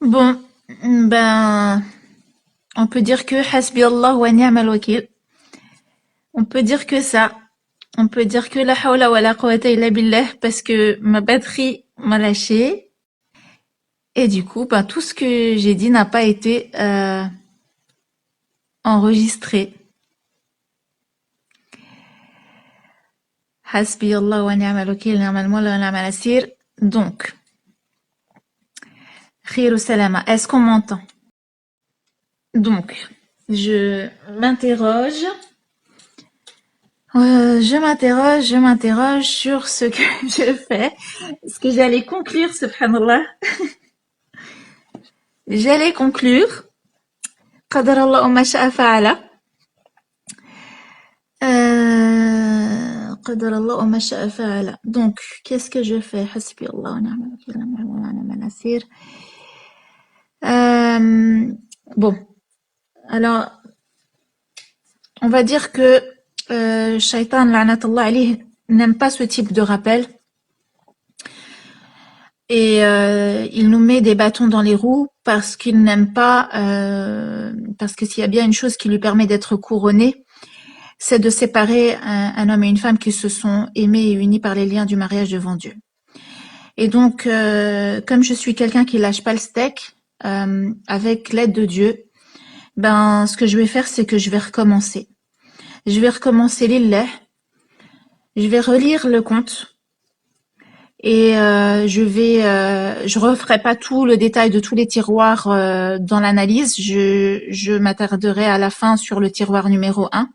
Bon, ben, on peut dire que hasbi Allah wa ni'mal wakil. On peut dire que ça. On peut dire que la hawla wa la quwwata illa billah parce que ma batterie m'a lâché. Et du coup, ben, tout ce que j'ai dit n'a pas été enregistré. Hasbi Allah wa ni'mal wakil, ni'mal mawla wa ni'mal nasir. Donc, khir salama. Est-ce qu'on m'entend? Donc, je m'interroge. Je m'interroge sur ce que je fais. Ce que j'allais conclure, subhanallah. J'allais conclure. قدر الله ما شاء فعل. قدر الله ما شاء فعل. Donc, qu'est-ce que je fais? حسبي الله ونعم الوكيل ونعم النصير. Bon, alors, on va dire que Shaitan, la'natullah alayh, n'aime pas ce type de rappel. Et il nous met des bâtons dans les roues parce qu'il n'aime pas, parce que s'il y a bien une chose qui lui permet d'être couronné, c'est de séparer un homme et une femme qui se sont aimés et unis par les liens du mariage devant Dieu. Et donc, comme je suis quelqu'un qui lâche pas le steak, avec l'aide de Dieu, ben, ce que je vais faire, c'est que je vais recommencer. Je vais recommencer lillah. Je vais relire le conte. Et je referai pas tout le détail de tous les tiroirs dans l'analyse. Je m'attarderai à la fin sur le tiroir numéro 1.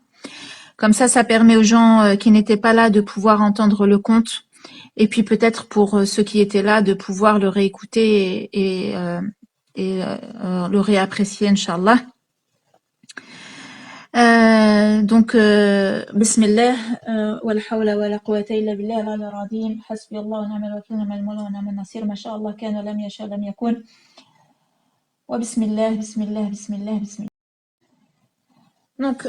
Comme ça permet aux gens qui n'étaient pas là de pouvoir entendre le conte. Et puis peut-être pour ceux qui étaient là de pouvoir le réécouter et le réapprécier, Inch'Allah. Donc, bismillah, wa la hawla wa la quwwata illa billah al-ali al-azim, hasbi Allah wa ni'mal wakil, ni'mal mawla wa ni'mal nasir, ma sha Allah kana lam yasha lam yakun. Wa bismillah, bismillah, bismillah, bismillah. Donc,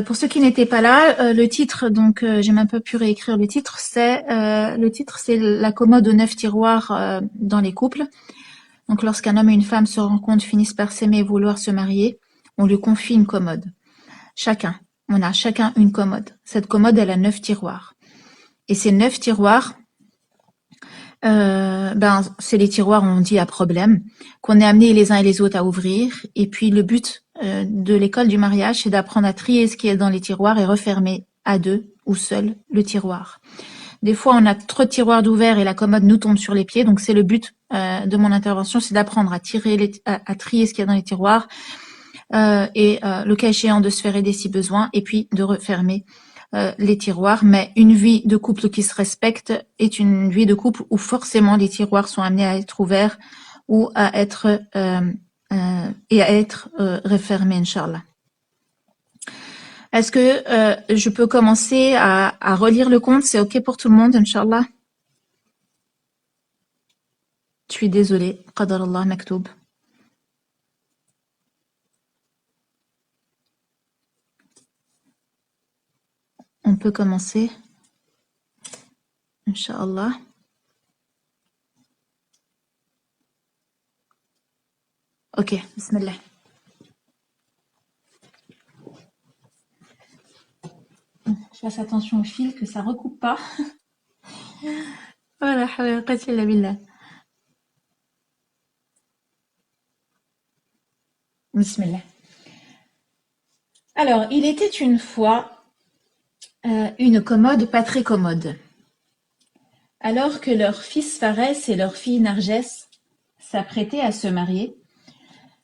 pour ceux qui n'étaient pas là, le titre, donc j'ai même pas pu réécrire le titre, c'est la commode aux 9 tiroirs dans les couples. Donc, lorsqu'un homme et une femme se rencontrent, finissent par s'aimer et vouloir se marier, on lui confie une commode. On a chacun une commode. Cette commode, elle a 9 tiroirs. Et ces 9 tiroirs, ben, c'est les tiroirs, on dit, à problème, qu'on est amené les uns et les autres à ouvrir. Et puis, le but de l'école du mariage, c'est d'apprendre à trier ce qui est dans les tiroirs et refermer à deux ou seul le tiroir. Des fois, on a trop de tiroirs d'ouverts et la commode nous tombe sur les pieds. Donc, c'est le but de mon intervention, c'est d'apprendre à trier ce qu'il y a dans les tiroirs et le cas échéant de se faire aider si besoin et puis de refermer les tiroirs. Mais une vie de couple qui se respecte est une vie de couple où forcément les tiroirs sont amenés à être ouverts ou à être refermés, Inch'Allah. Est-ce que je peux commencer à relire le conte? C'est OK pour tout le monde, Inch'Allah? Je suis désolée. Qadar Allah maktoub. On peut commencer. Inch'Allah. OK, bismillah. Je fasse attention au fil, que ça recoupe pas. Voilà, la billah. Bismillah. Alors, il était une fois une commode pas très commode. Alors que leur fils Pharès et leur fille Nargès s'apprêtaient à se marier,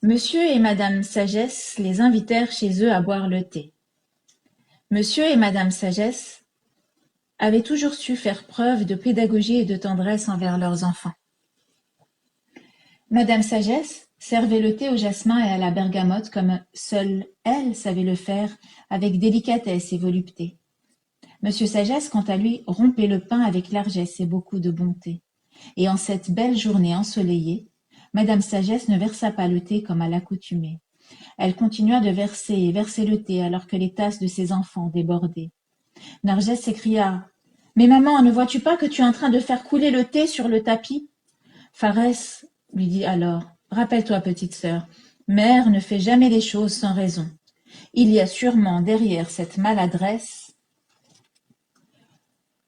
Monsieur et Madame Sagesse les invitèrent chez eux à boire le thé. Monsieur et Madame Sagesse avaient toujours su faire preuve de pédagogie et de tendresse envers leurs enfants. Madame Sagesse servait le thé au jasmin et à la bergamote comme seule elle savait le faire, avec délicatesse et volupté. Monsieur Sagesse, quant à lui, rompait le pain avec largesse et beaucoup de bonté. Et en cette belle journée ensoleillée, Madame Sagesse ne versa pas le thé comme à l'accoutumée. Elle continua de verser et verser le thé alors que les tasses de ses enfants débordaient. Nargès s'écria « Mais maman, ne vois-tu pas que tu es en train de faire couler le thé sur le tapis ?» Pharès lui dit alors Rappelle-toi, petite sœur, mère ne fait jamais les choses sans raison. Il y a sûrement derrière cette maladresse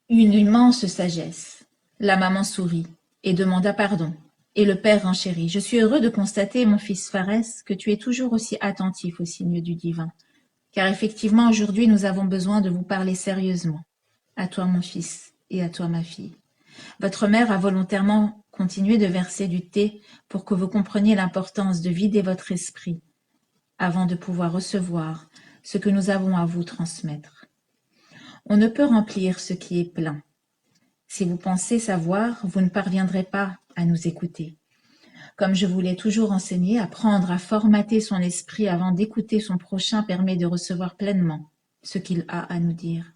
une immense sagesse. La maman sourit et demanda pardon. Et le père renchérit. Je suis heureux de constater, mon fils Pharès, que tu es toujours aussi attentif aux signes du divin. Car effectivement, aujourd'hui, nous avons besoin de vous parler sérieusement. À toi, mon fils, et à toi, ma fille. Votre mère a volontairement continué de verser du thé pour que vous compreniez l'importance de vider votre esprit avant de pouvoir recevoir ce que nous avons à vous transmettre. On ne peut remplir ce qui est plein. Si vous pensez savoir, vous ne parviendrez pas à nous écouter. Comme je vous l'ai toujours enseigné, apprendre à formater son esprit avant d'écouter son prochain permet de recevoir pleinement ce qu'il a à nous dire.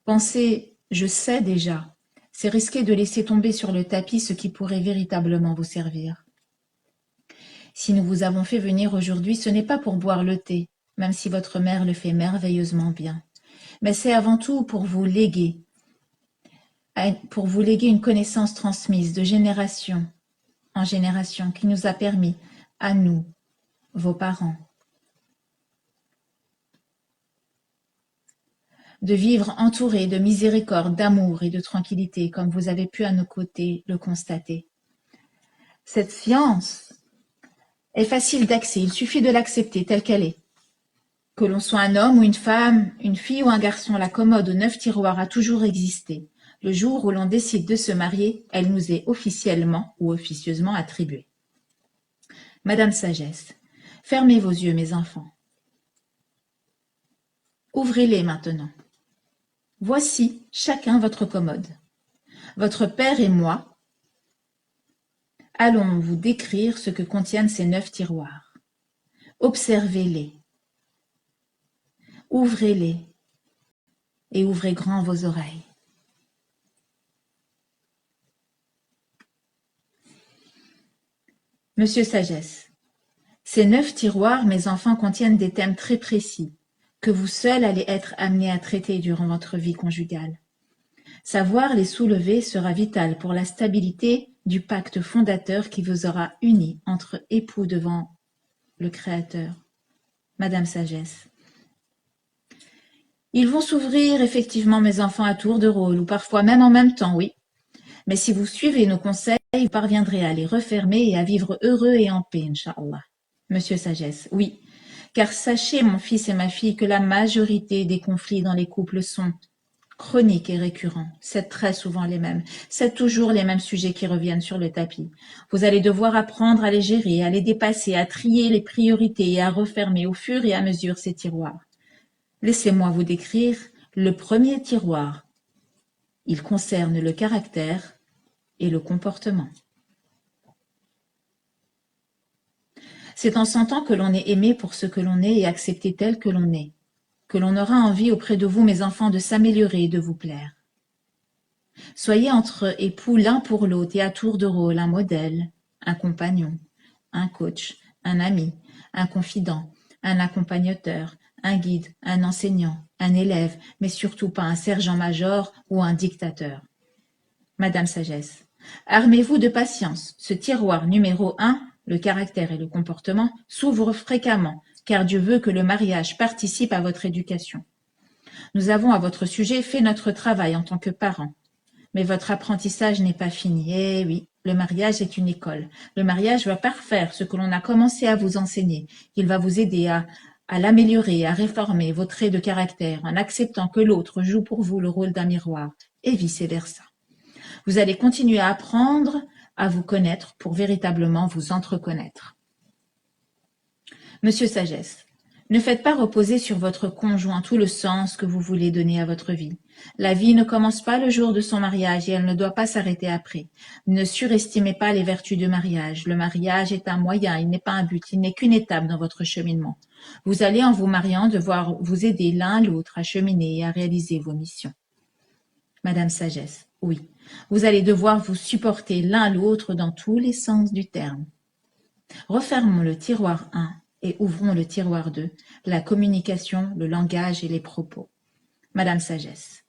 Penser « je sais déjà », c'est risquer de laisser tomber sur le tapis ce qui pourrait véritablement vous servir. Si nous vous avons fait venir aujourd'hui, ce n'est pas pour boire le thé, même si votre mère le fait merveilleusement bien, mais c'est avant tout pour vous léguer une connaissance transmise de génération en génération qui nous a permis, à nous, vos parents, de vivre entourés de miséricorde, d'amour et de tranquillité, comme vous avez pu à nos côtés le constater. Cette science est facile d'accès, il suffit de l'accepter telle qu'elle est. Que l'on soit un homme ou une femme, une fille ou un garçon, la commode aux 9 tiroirs a toujours existé. Le jour où l'on décide de se marier, elle nous est officiellement ou officieusement attribuée. Madame Sagesse, fermez vos yeux, mes enfants. Ouvrez-les maintenant. Voici chacun votre commode. Votre père et moi allons vous décrire ce que contiennent ces 9 tiroirs. Observez-les. Ouvrez-les et ouvrez grand vos oreilles. Monsieur Sagesse, ces 9 tiroirs, mes enfants, contiennent des thèmes très précis que vous seuls allez être amenés à traiter durant votre vie conjugale. Savoir les soulever sera vital pour la stabilité du pacte fondateur qui vous aura unis entre époux devant le Créateur. Madame Sagesse. Ils vont s'ouvrir effectivement, mes enfants, à tour de rôle, ou parfois même en même temps, oui. Mais si vous suivez nos conseils, vous parviendrez à les refermer et à vivre heureux et en paix, Inch'Allah. Monsieur Sagesse, oui. Car sachez, mon fils et ma fille, que la majorité des conflits dans les couples sont chroniques et récurrents. C'est très souvent les mêmes. C'est toujours les mêmes sujets qui reviennent sur le tapis. Vous allez devoir apprendre à les gérer, à les dépasser, à trier les priorités et à refermer au fur et à mesure ces tiroirs. Laissez-moi vous décrire le premier tiroir. Il concerne le caractère et le comportement. C'est en sentant que l'on est aimé pour ce que l'on est et accepté tel que l'on est, que l'on aura envie auprès de vous, mes enfants, de s'améliorer et de vous plaire. Soyez entre époux l'un pour l'autre et à tour de rôle un modèle, un compagnon, un coach, un ami, un confident, un accompagnateur, un guide, un enseignant, un élève, mais surtout pas un sergent-major ou un dictateur. Madame Sagesse, armez-vous de patience. Ce tiroir numéro 1, le caractère et le comportement, s'ouvre fréquemment, car Dieu veut que le mariage participe à votre éducation. Nous avons à votre sujet fait notre travail en tant que parents. Mais votre apprentissage n'est pas fini. Eh oui, le mariage est une école. Le mariage va parfaire ce que l'on a commencé à vous enseigner. Il va vous aider à l'améliorer, à réformer vos traits de caractère en acceptant que l'autre joue pour vous le rôle d'un miroir, et vice-versa. Vous allez continuer à apprendre à vous connaître pour véritablement vous entreconnaître. Monsieur Sagesse, ne faites pas reposer sur votre conjoint tout le sens que vous voulez donner à votre vie. La vie ne commence pas le jour de son mariage et elle ne doit pas s'arrêter après. Ne surestimez pas les vertus du mariage. Le mariage est un moyen, il n'est pas un but, il n'est qu'une étape dans votre cheminement. Vous allez, en vous mariant, devoir vous aider l'un l'autre à cheminer et à réaliser vos missions. Madame Sagesse, oui, vous allez devoir vous supporter l'un l'autre dans tous les sens du terme. Refermons le tiroir 1 et ouvrons le tiroir 2, la communication, le langage et les propos. Madame Sagesse,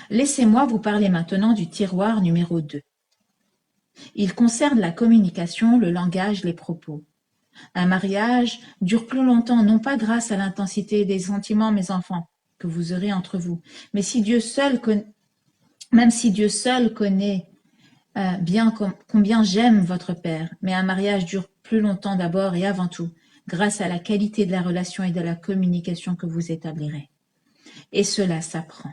laissez-moi vous parler maintenant du tiroir numéro 2. Il concerne la communication, le langage, les propos. Un mariage dure plus longtemps, non pas grâce à l'intensité des sentiments, mes enfants, que vous aurez entre vous, mais si Dieu seul même si Dieu seul connaît bien combien j'aime votre père, mais un mariage dure plus longtemps d'abord et avant tout, grâce à la qualité de la relation et de la communication que vous établirez. Et cela s'apprend.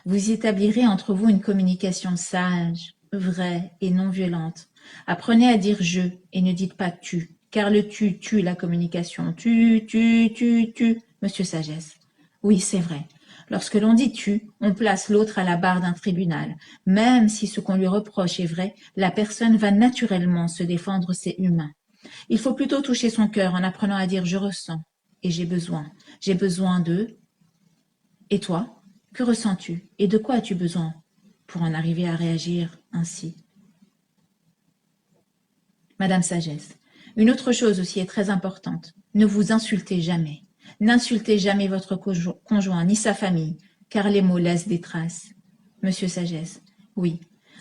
Vous établirez entre vous une communication sage, vraie et non violente. Apprenez à dire je et ne dites pas tu, car le tu tue la communication. Tu, Monsieur Sagesse. Oui, c'est vrai. Lorsque l'on dit tu, on place l'autre à la barre d'un tribunal. Même si ce qu'on lui reproche est vrai, la personne va naturellement se défendre, c'est humain. Il faut plutôt toucher son cœur en apprenant à dire je ressens et j'ai besoin. J'ai besoin de... Et toi, que ressens-tu et de quoi as-tu besoin pour en arriver à réagir ainsi? Madame Sagesse, une autre chose aussi est très importante. Ne vous insultez jamais. N'insultez jamais votre conjoint ni sa famille, car les mots laissent des traces. Monsieur Sagesse, oui,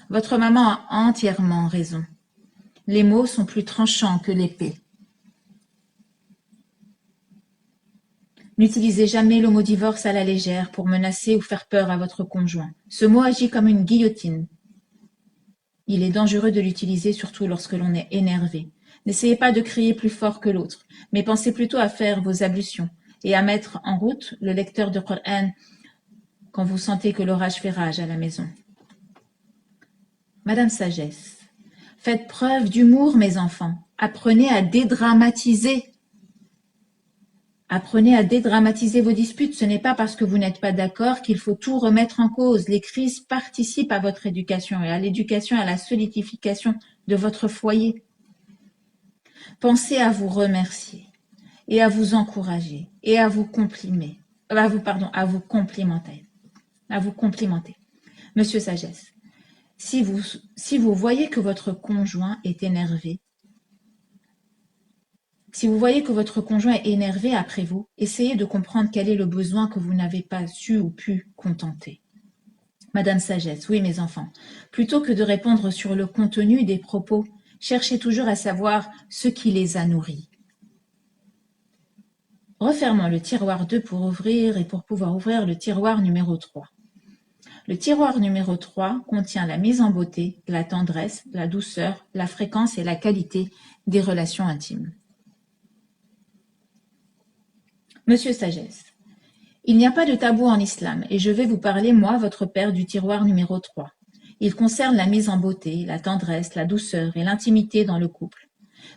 votre maman a entièrement raison. Les mots sont plus tranchants que l'épée. N'utilisez jamais le mot divorce à la légère pour menacer ou faire peur à votre conjoint. Ce mot agit comme une guillotine. Il est dangereux de l'utiliser surtout lorsque l'on est énervé. N'essayez pas de crier plus fort que l'autre, mais pensez plutôt à faire vos ablutions et à mettre en route le lecteur de Coran quand vous sentez que l'orage fait rage à la maison. Madame Sagesse, faites preuve d'humour, mes enfants. Apprenez à dédramatiser. Apprenez à dédramatiser vos disputes. Ce n'est pas parce que vous n'êtes pas d'accord qu'il faut tout remettre en cause. Les crises participent à votre éducation et à l'éducation et à la solidification de votre foyer. Pensez à vous remercier et à vous encourager et à vous complimenter. Monsieur Sagesse, si vous voyez que votre conjoint est énervé, après vous, essayez de comprendre quel est le besoin que vous n'avez pas su ou pu contenter. Madame Sagesse, oui mes enfants, plutôt que de répondre sur le contenu des propos, cherchez toujours à savoir ce qui les a nourris. Refermons le tiroir 2 pour pouvoir ouvrir le tiroir numéro 3. Le tiroir numéro 3 contient la mise en beauté, la tendresse, la douceur, la fréquence et la qualité des relations intimes. Monsieur Sagesse, il n'y a pas de tabou en islam et je vais vous parler, moi, votre père, du tiroir numéro 3. Il concerne la mise en beauté, la tendresse, la douceur et l'intimité dans le couple.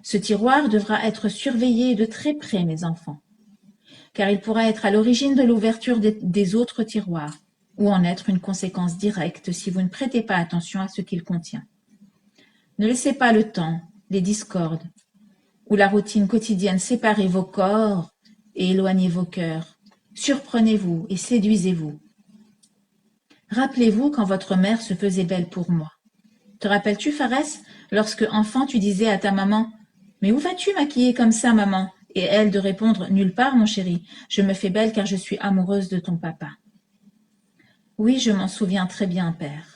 Ce tiroir devra être surveillé de très près, mes enfants, car il pourra être à l'origine de l'ouverture des autres tiroirs ou en être une conséquence directe si vous ne prêtez pas attention à ce qu'il contient. Ne laissez pas le temps, les discordes ou la routine quotidienne séparer vos corps et éloigner vos cœurs. Surprenez-vous et séduisez-vous. Rappelez-vous quand votre mère se faisait belle pour moi. Te rappelles-tu, Farès, lorsque enfant tu disais à ta maman « Mais où vas-tu maquiller comme ça, maman ?» et elle de répondre « Nulle part, mon chéri, je me fais belle car je suis amoureuse de ton papa. » Oui, je m'en souviens très bien, père.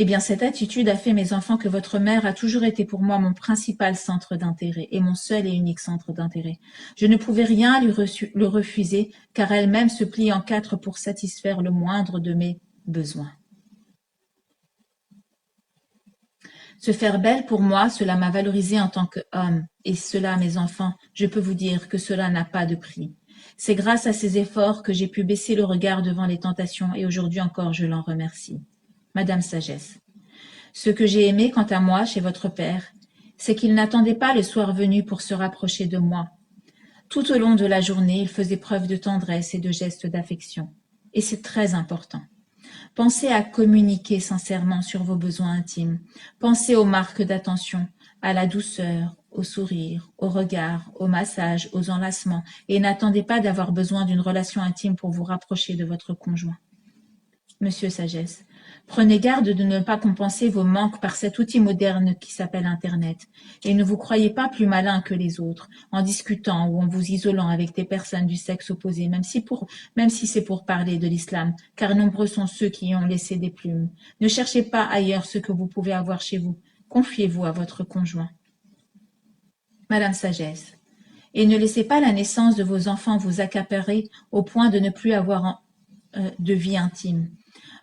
Eh bien, cette attitude a fait, mes enfants, que votre mère a toujours été pour moi mon principal centre d'intérêt et mon seul et unique centre d'intérêt. Je ne pouvais rien le refuser, car elle-même se plie en quatre pour satisfaire le moindre de mes besoins. Se faire belle pour moi, cela m'a valorisé en tant qu'homme, et cela, mes enfants, je peux vous dire que cela n'a pas de prix. C'est grâce à ces efforts que j'ai pu baisser le regard devant les tentations, et aujourd'hui encore je l'en remercie. Madame Sagesse, ce que j'ai aimé quant à moi chez votre père, c'est qu'il n'attendait pas le soir venu pour se rapprocher de moi. Tout au long de la journée, il faisait preuve de tendresse et de gestes d'affection. Et c'est très important. Pensez à communiquer sincèrement sur vos besoins intimes. Pensez aux marques d'attention, à la douceur, au sourire, au regard, au massage, aux enlacements, et n'attendez pas d'avoir besoin d'une relation intime pour vous rapprocher de votre conjoint. Monsieur Sagesse, Prenez garde de ne pas compenser vos manques par cet outil moderne qui s'appelle Internet. Et ne vous croyez pas plus malin que les autres en discutant ou en vous isolant avec des personnes du sexe opposé, même si c'est pour parler de l'islam, car nombreux sont ceux qui y ont laissé des plumes. Ne cherchez pas ailleurs ce que vous pouvez avoir chez vous. Confiez-vous à votre conjoint. Madame Sagesse. Et ne laissez pas la naissance de vos enfants vous accaparer au point de ne plus avoir de vie intime.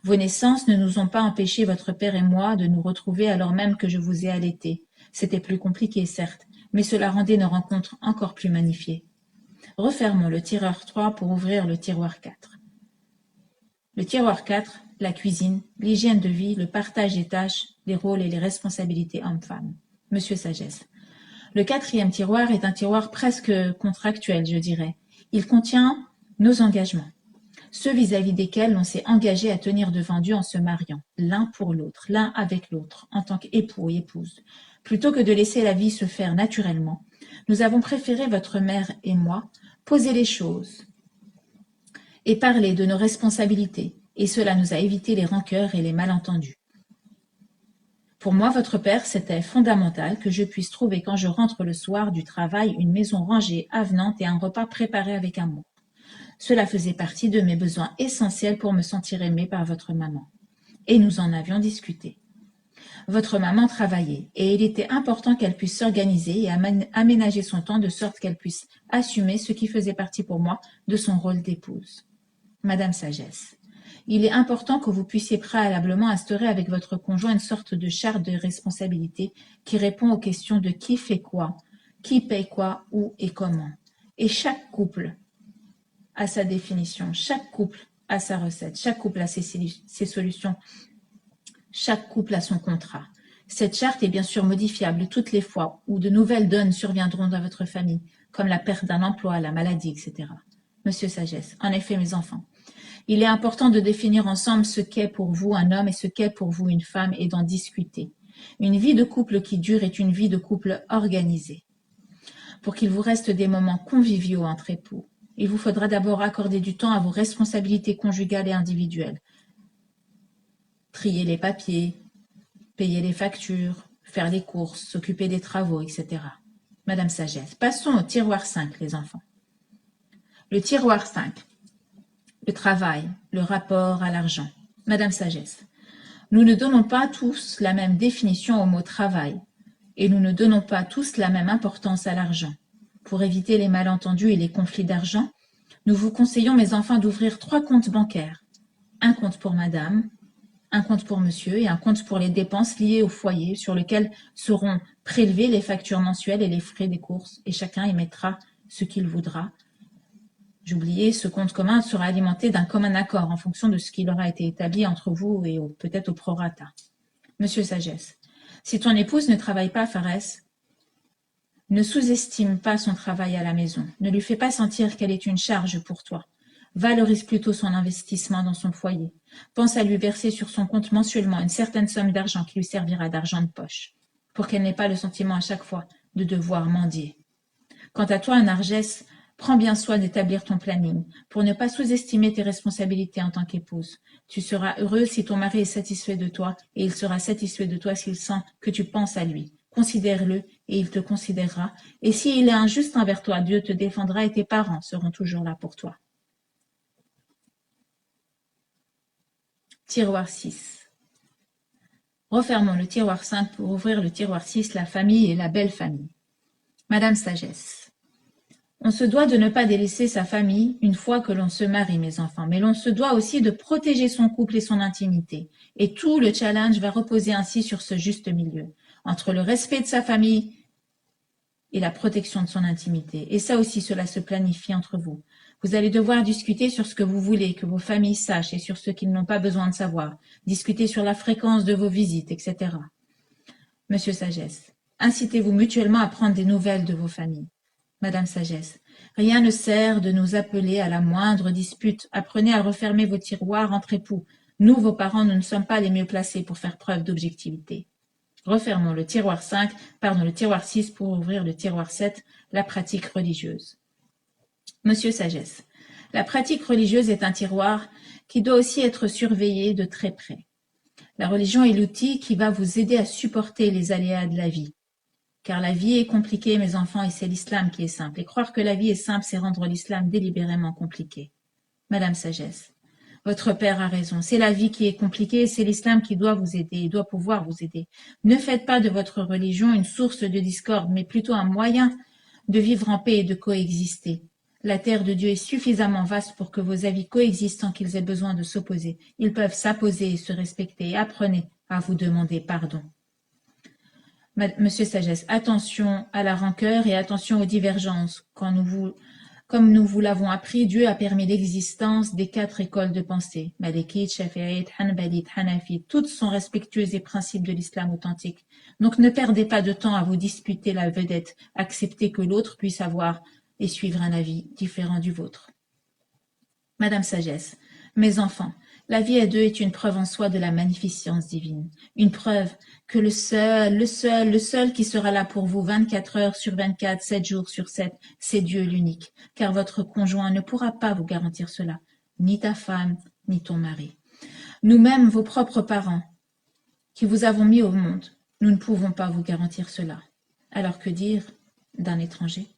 Vos naissances ne nous ont pas empêché, votre père et moi, de nous retrouver alors même que je vous ai allaité. C'était plus compliqué, certes, mais cela rendait nos rencontres encore plus magnifiées. Refermons le tiroir 3 pour ouvrir le tiroir 4. Le tiroir 4, la cuisine, l'hygiène de vie, le partage des tâches, les rôles et les responsabilités hommes-femmes. Monsieur Sagesse. Le 4e tiroir est un tiroir presque contractuel, je dirais. Il contient nos engagements, ceux vis-à-vis desquels on s'est engagé à tenir devant Dieu en se mariant, l'un pour l'autre, l'un avec l'autre, en tant qu'époux et épouse. Plutôt que de laisser la vie se faire naturellement, nous avons préféré, votre mère et moi, poser les choses et parler de nos responsabilités, et cela nous a évité les rancœurs et les malentendus. Pour moi, votre père, c'était fondamental que je puisse trouver quand je rentre le soir du travail une maison rangée, avenante et un repas préparé avec amour. Cela faisait partie de mes besoins essentiels pour me sentir aimée par votre maman. Et nous en avions discuté. Votre maman travaillait et il était important qu'elle puisse s'organiser et aménager son temps de sorte qu'elle puisse assumer ce qui faisait partie pour moi de son rôle d'épouse. Madame Sagesse. Il est important que vous puissiez préalablement instaurer avec votre conjoint une sorte de charte de responsabilité qui répond aux questions de qui fait quoi, qui paye quoi, où et comment. Et chaque couple a sa définition, chaque couple a sa recette, chaque couple a ses solutions, chaque couple a son contrat. Cette charte est bien sûr modifiable toutes les fois où de nouvelles donnes surviendront dans votre famille, comme la perte d'un emploi, la maladie, etc. Monsieur Sagesse. En effet, mes enfants, il est important de définir ensemble ce qu'est pour vous un homme et ce qu'est pour vous une femme et d'en discuter. Une vie de couple qui dure est une vie de couple organisée. Pour qu'il vous reste des moments conviviaux entre époux, il vous faudra d'abord accorder du temps à vos responsabilités conjugales et individuelles. Trier les papiers, payer les factures, faire les courses, s'occuper des travaux, etc. Madame Sagesse. Passons au tiroir 5, les enfants. Le tiroir 5. Le travail, le rapport à l'argent. Madame Sagesse, nous ne donnons pas tous la même définition au mot travail et nous ne donnons pas tous la même importance à l'argent. Pour éviter les malentendus et les conflits d'argent, nous vous conseillons, mes enfants, d'ouvrir 3 comptes bancaires. Un compte pour madame, un compte pour monsieur et un compte pour les dépenses liées au foyer sur lequel seront prélevées les factures mensuelles et les frais des courses et chacun y mettra ce qu'il voudra. J'oubliais, ce compte commun sera alimenté d'un commun accord en fonction de ce qui aura été établi entre vous et peut-être au prorata. Monsieur Sagesse, si ton épouse ne travaille pas, Farès, ne sous-estime pas son travail à la maison. Ne lui fais pas sentir qu'elle est une charge pour toi. Valorise plutôt son investissement dans son foyer. Pense à lui verser sur son compte mensuellement une certaine somme d'argent qui lui servira d'argent de poche, pour qu'elle n'ait pas le sentiment à chaque fois de devoir mendier. Quant à toi, Nargès, prends bien soin d'établir ton planning pour ne pas sous-estimer tes responsabilités en tant qu'épouse. Tu seras heureuse si ton mari est satisfait de toi et il sera satisfait de toi s'il sent que tu penses à lui. Considère-le et il te considérera. Et s'il est injuste envers toi, Dieu te défendra et tes parents seront toujours là pour toi. Tiroir 6. Refermons le tiroir 5 pour ouvrir le tiroir 6, la famille et la belle famille. Madame Sagesse. On se doit de ne pas délaisser sa famille une fois que l'on se marie, mes enfants, mais l'on se doit aussi de protéger son couple et son intimité. Et tout le challenge va reposer ainsi sur ce juste milieu, entre le respect de sa famille et la protection de son intimité. Et ça aussi, cela se planifie entre vous. Vous allez devoir discuter sur ce que vous voulez que vos familles sachent et sur ce qu'ils n'ont pas besoin de savoir. Discuter sur la fréquence de vos visites, etc. Monsieur Sagesse, incitez-vous mutuellement à prendre des nouvelles de vos familles. Madame Sagesse, rien ne sert de nous appeler à la moindre dispute. Apprenez à refermer vos tiroirs entre époux. Nous, vos parents, nous ne sommes pas les mieux placés pour faire preuve d'objectivité. Refermons le tiroir 6 pour ouvrir le tiroir 7, la pratique religieuse. Monsieur Sagesse, la pratique religieuse est un tiroir qui doit aussi être surveillé de très près. La religion est l'outil qui va vous aider à supporter les aléas de la vie. Car la vie est compliquée, mes enfants, et c'est l'islam qui est simple. Et croire que la vie est simple, c'est rendre l'islam délibérément compliqué. Madame Sagesse, votre père a raison. C'est la vie qui est compliquée et c'est l'islam qui doit vous aider, et doit pouvoir vous aider. Ne faites pas de votre religion une source de discorde, mais plutôt un moyen de vivre en paix et de coexister. La terre de Dieu est suffisamment vaste pour que vos avis coexistent sans qu'ils aient besoin de s'opposer. Ils peuvent s'apposer et se respecter. Et apprenez à vous demander pardon. Monsieur Sagesse, attention à la rancœur et attention aux divergences. Comme nous vous l'avons appris, Dieu a permis l'existence des 4 écoles de pensée. Malikite, Shafi'ite, Hanbalite, Hanafite, toutes sont respectueuses des principes de l'islam authentique. Donc ne perdez pas de temps à vous disputer la vedette. Acceptez que l'autre puisse avoir et suivre un avis différent du vôtre. Madame Sagesse, mes enfants, la vie à deux est une preuve en soi de la magnificence divine. Une preuve que le seul qui sera là pour vous 24 heures sur 24, 7 jours sur 7, c'est Dieu l'unique. Car votre conjoint ne pourra pas vous garantir cela, ni ta femme, ni ton mari. Nous-mêmes, vos propres parents, qui vous avons mis au monde, nous ne pouvons pas vous garantir cela. Alors que dire d'un étranger ?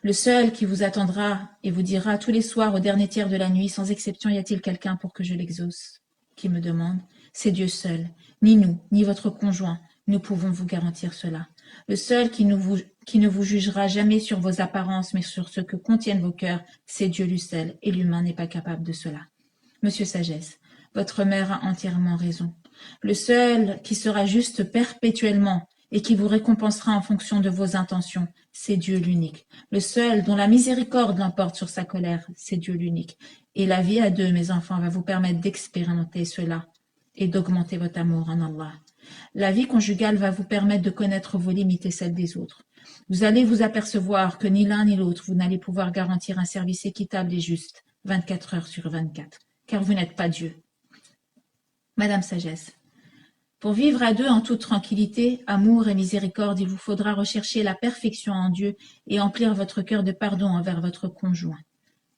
Le seul qui vous attendra et vous dira tous les soirs au dernier tiers de la nuit, sans exception, y a-t-il quelqu'un pour que je l'exauce, qui me demande, c'est Dieu seul. Ni nous, ni votre conjoint, nous pouvons vous garantir cela. Le seul qui ne vous jugera jamais sur vos apparences, mais sur ce que contiennent vos cœurs, c'est Dieu lui seul, et l'humain n'est pas capable de cela. Monsieur Sagesse, votre mère a entièrement raison. Le seul qui sera juste perpétuellement et qui vous récompensera en fonction de vos intentions, c'est Dieu l'unique. Le seul dont la miséricorde l'emporte sur sa colère, c'est Dieu l'unique. Et la vie à deux, mes enfants, va vous permettre d'expérimenter cela et d'augmenter votre amour en Allah. La vie conjugale va vous permettre de connaître vos limites et celles des autres. Vous allez vous apercevoir que ni l'un ni l'autre, vous n'allez pouvoir garantir un service équitable et juste, 24 heures sur 24, car vous n'êtes pas Dieu. Madame Sagesse, pour vivre à deux en toute tranquillité, amour et miséricorde, il vous faudra rechercher la perfection en Dieu et emplir votre cœur de pardon envers votre conjoint.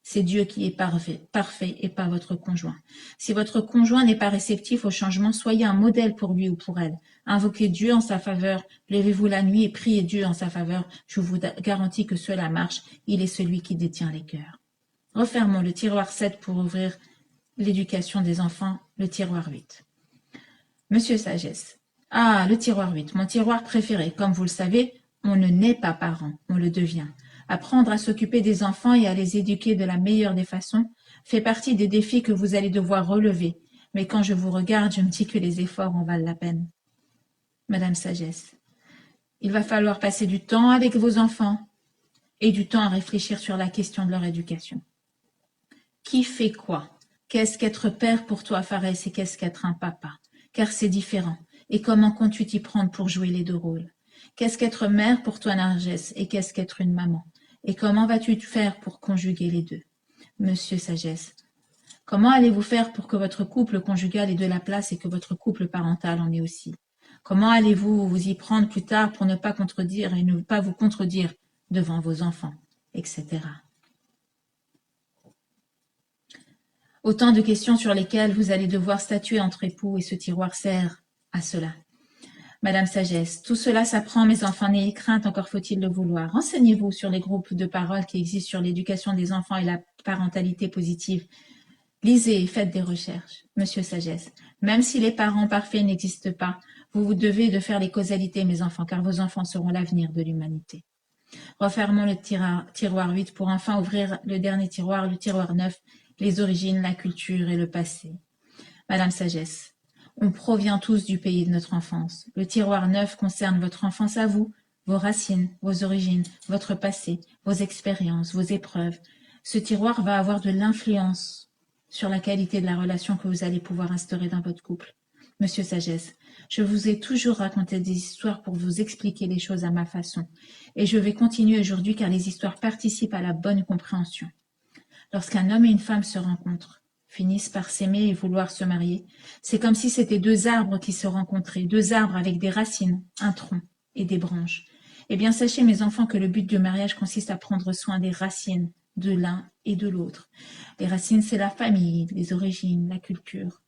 C'est Dieu qui est parfait et pas votre conjoint. Si votre conjoint n'est pas réceptif au changement, soyez un modèle pour lui ou pour elle. Invoquez Dieu en sa faveur, levez-vous la nuit et priez Dieu en sa faveur. Je vous garantis que cela marche, il est celui qui détient les cœurs. Refermons le tiroir 7 pour ouvrir l'éducation des enfants, le tiroir 8. Monsieur Sagesse. Ah, le tiroir 8, mon tiroir préféré. Comme vous le savez, on ne naît pas parent, on le devient. Apprendre à s'occuper des enfants et à les éduquer de la meilleure des façons fait partie des défis que vous allez devoir relever. Mais quand je vous regarde, je me dis que les efforts en valent la peine. Madame Sagesse. Il va falloir passer du temps avec vos enfants et du temps à réfléchir sur la question de leur éducation. Qui fait quoi? Qu'est-ce qu'être père pour toi, Fares, et qu'est-ce qu'être un papa? Car c'est différent. Et comment comptes-tu t'y prendre pour jouer les deux rôles? Qu'est-ce qu'être mère pour toi, Narges, et qu'est-ce qu'être une maman? Et comment vas-tu te faire pour conjuguer les deux? Monsieur Sagesse, comment allez-vous faire pour que votre couple conjugal ait de la place et que votre couple parental en ait aussi? Comment allez-vous vous y prendre plus tard pour ne pas contredire et ne pas vous contredire devant vos enfants, etc. Autant de questions sur lesquelles vous allez devoir statuer entre époux et ce tiroir sert à cela. Madame Sagesse, tout cela s'apprend, mes enfants, n'ayez crainte, encore faut-il le vouloir. Renseignez-vous sur les groupes de parole qui existent sur l'éducation des enfants et la parentalité positive. Lisez et faites des recherches. Monsieur Sagesse, même si les parents parfaits n'existent pas, vous devez de faire les causalités, mes enfants, car vos enfants seront l'avenir de l'humanité. Refermons le tiroir 8 pour enfin ouvrir le dernier tiroir, le tiroir 9, les origines, la culture et le passé. Madame Sagesse, on provient tous du pays de notre enfance. Le tiroir 9 concerne votre enfance à vous, vos racines, vos origines, votre passé, vos expériences, vos épreuves. Ce tiroir va avoir de l'influence sur la qualité de la relation que vous allez pouvoir instaurer dans votre couple. Monsieur Sagesse, je vous ai toujours raconté des histoires pour vous expliquer les choses à ma façon. Et je vais continuer aujourd'hui car les histoires participent à la bonne compréhension. Lorsqu'un homme et une femme se rencontrent, finissent par s'aimer et vouloir se marier, c'est comme si c'était deux arbres qui se rencontraient, deux arbres avec des racines, un tronc et des branches. Eh bien, sachez, mes enfants, que le but du mariage consiste à prendre soin des racines de l'un et de l'autre. Les racines, c'est la famille, les origines, la culture.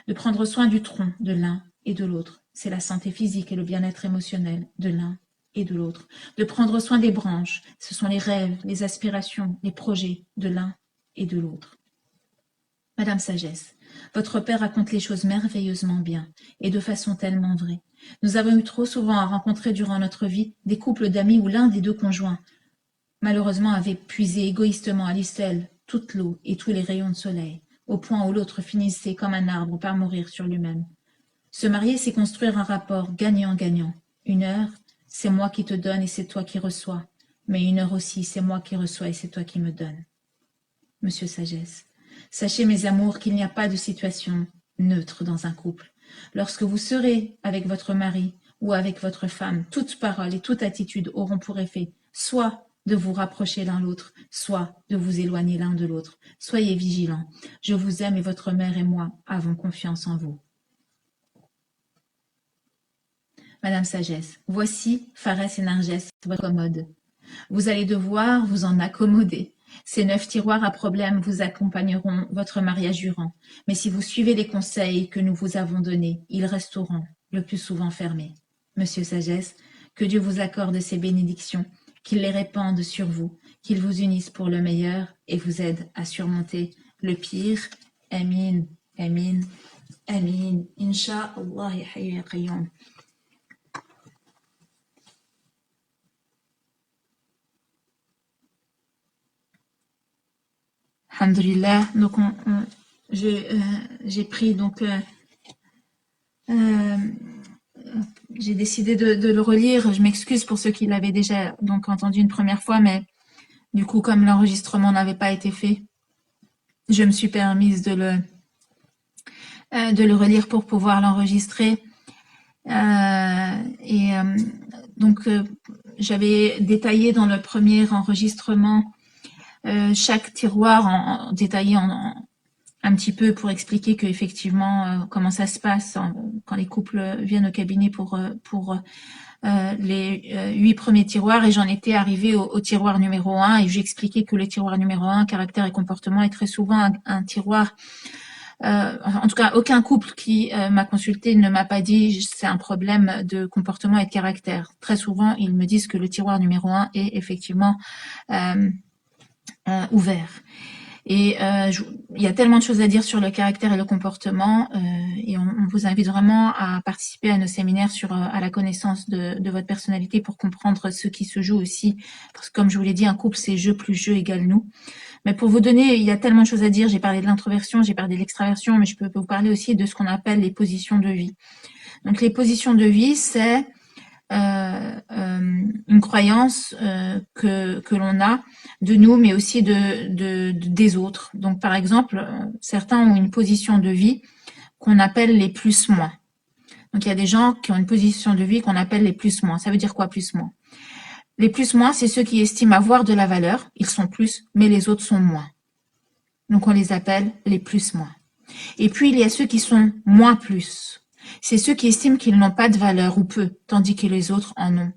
de prendre soin du tronc de l'un et de l'autre. C'est la santé physique et le bien-être émotionnel de l'un et de l'autre. De prendre soin des branches, ce sont les rêves, les aspirations, les projets de l'un et de l'autre. Madame Sagesse, votre père raconte les choses merveilleusement bien et de façon tellement vraie. Nous avons eu trop souvent à rencontrer durant notre vie des couples d'amis où l'un des deux conjoints, malheureusement, avait puisé égoïstement à l'icelle toute l'eau et tous les rayons de soleil, au point où l'autre finissait comme un arbre par mourir sur lui-même. Se marier, c'est construire un rapport gagnant-gagnant. Une heure, c'est moi qui te donne et c'est toi qui reçois. Mais une heure aussi, c'est moi qui reçois et c'est toi qui me donnes. Monsieur Sagesse, sachez, mes amours, qu'il n'y a pas de situation neutre dans un couple. Lorsque vous serez avec votre mari ou avec votre femme, toute parole et toute attitude auront pour effet soit de vous rapprocher l'un l'autre, soit de vous éloigner l'un de l'autre. Soyez vigilants. Je vous aime et votre mère et moi avons confiance en vous. Madame Sagesse, voici Pharès et Nargès, votre commode. Vous allez devoir vous en accommoder. Ces 9 tiroirs à problème vous accompagneront votre mariage durant. Mais si vous suivez les conseils que nous vous avons donnés, ils resteront le plus souvent fermés. Monsieur Sagesse, que Dieu vous accorde ses bénédictions, qu'il les répande sur vous, qu'il vous unisse pour le meilleur et vous aide à surmonter le pire. Amin, amin, amin. Inch'Allah, ya hayyu ya qayyum. Alhamdulillah. Donc j'ai pris j'ai décidé de le relire. Je m'excuse pour ceux qui l'avaient déjà donc entendu une première fois, mais du coup comme l'enregistrement n'avait pas été fait, je me suis permise de le relire pour pouvoir l'enregistrer. Donc j'avais détaillé dans le premier enregistrement chaque tiroir détaillé un petit peu pour expliquer que effectivement comment ça se passe quand les couples viennent au cabinet pour les 8 premiers tiroirs, et j'en étais arrivée au tiroir numéro 1 et j'ai expliqué que le tiroir numéro 1, caractère et comportement, est très souvent un tiroir. En tout cas, aucun couple qui m'a consulté ne m'a pas dit c'est un problème de comportement et de caractère. Très souvent, ils me disent que le tiroir numéro 1 est effectivement ouvert. Et il y a tellement de choses à dire sur le caractère et le comportement, et on vous invite vraiment à participer à nos séminaires à la connaissance de votre personnalité pour comprendre ce qui se joue aussi. Parce que comme je vous l'ai dit, un couple, c'est jeu plus jeu égale nous. Mais pour vous donner, il y a tellement de choses à dire. J'ai parlé de l'introversion, j'ai parlé de l'extraversion, mais je peux vous parler aussi de ce qu'on appelle les positions de vie. Donc les positions de vie, c'est une croyance que l'on a de nous, mais aussi des autres. Donc par exemple, certains ont une position de vie qu'on appelle les plus-moins. Donc il y a des gens qui ont une position de vie qu'on appelle les plus-moins. Ça veut dire quoi, plus-moins? Les plus-moins, c'est ceux qui estiment avoir de la valeur. Ils sont plus, mais les autres sont moins. Donc on les appelle les plus-moins. Et puis il y a ceux qui sont moins plus. C'est ceux qui estiment qu'ils n'ont pas de valeur ou peu, tandis que les autres en ont,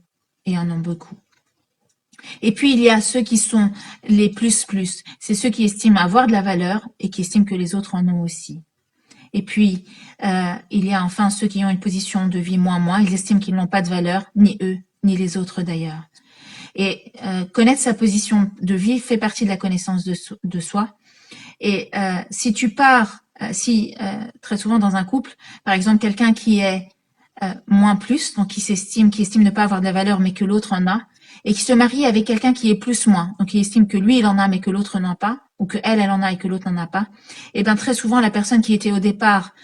et en ont beaucoup. Et puis il y a ceux qui sont les plus-plus. C'est ceux qui estiment avoir de la valeur et qui estiment que les autres en ont aussi. Et puis, il y a enfin ceux qui ont une position de vie moins. Ils estiment qu'ils n'ont pas de valeur, ni eux, ni les autres d'ailleurs. Et connaître sa position de vie fait partie de la connaissance de soi. Et si tu pars, très souvent dans un couple, par exemple quelqu'un qui est moins plus, donc qui estime ne pas avoir de la valeur mais que l'autre en a, et qui se marie avec quelqu'un qui est plus moins, donc qui estime que lui il en a mais que l'autre n'en a pas, ou que elle en a et que l'autre n'en a pas, et bien très souvent la personne qui était au départ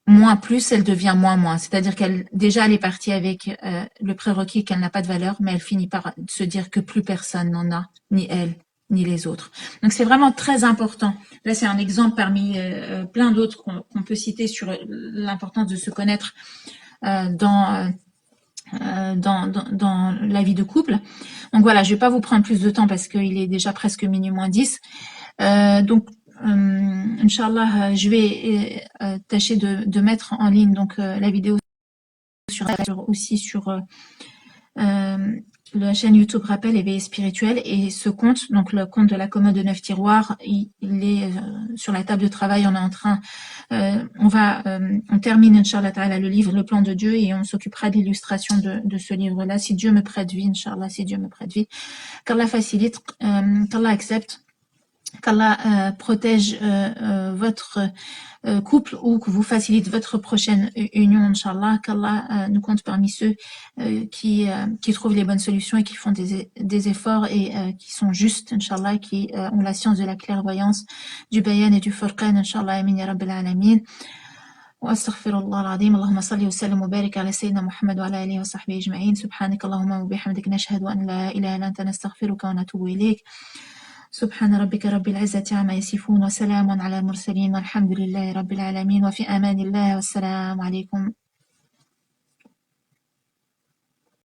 moins plus, elle devient moins. C'est-à-dire qu'elle est partie avec le prérequis qu'elle n'a pas de valeur, mais elle finit par se dire que plus personne n'en a, ni elle, ni les autres. Donc c'est vraiment très important. Là, c'est un exemple parmi plein d'autres qu'on peut citer sur l'importance de se connaître dans la vie de couple. Donc voilà, je vais pas vous prendre plus de temps parce qu'il est déjà presque minuit moins 10. Inch'Allah, je vais tâcher de mettre en ligne donc la vidéo aussi sur la chaîne YouTube Rappel éveillé spirituel, et ce compte, donc le compte de la commode de 9 tiroirs, il est sur la table de travail. On est en train, on termine Inch'Allah Ta'ala le livre, le plan de Dieu, et on s'occupera de l'illustration de ce livre-là, si Dieu me prête vie, Inch'Allah, si Dieu me prête vie. Qu'Allah facilite, qu'Allah accepte, qu'Allah protège votre couple, ou que vous facilite votre prochaine union, Inch'Allah, qu'Allah nous compte parmi ceux qui trouvent les bonnes solutions et qui font des efforts et qui sont justes, Inch'Allah, qui ont la science de la clairvoyance, du bayan et du furqan, Inch'Allah, amin ya rabbil alamin. وأستغفر الله العظيم. اللهم صل وسلم وبارك على سيدنا محمد وعلى آله وصحبه أجمعين. سبحانك اللهم وبحمدك نشهد أن لا إله إلا أنت نستغفرك ونتوب إليك. سبحان ربك رب العزة عما يصفون وسلام على المرسلين والحمد لله رب العالمين وفي أمان الله والسلام عليكم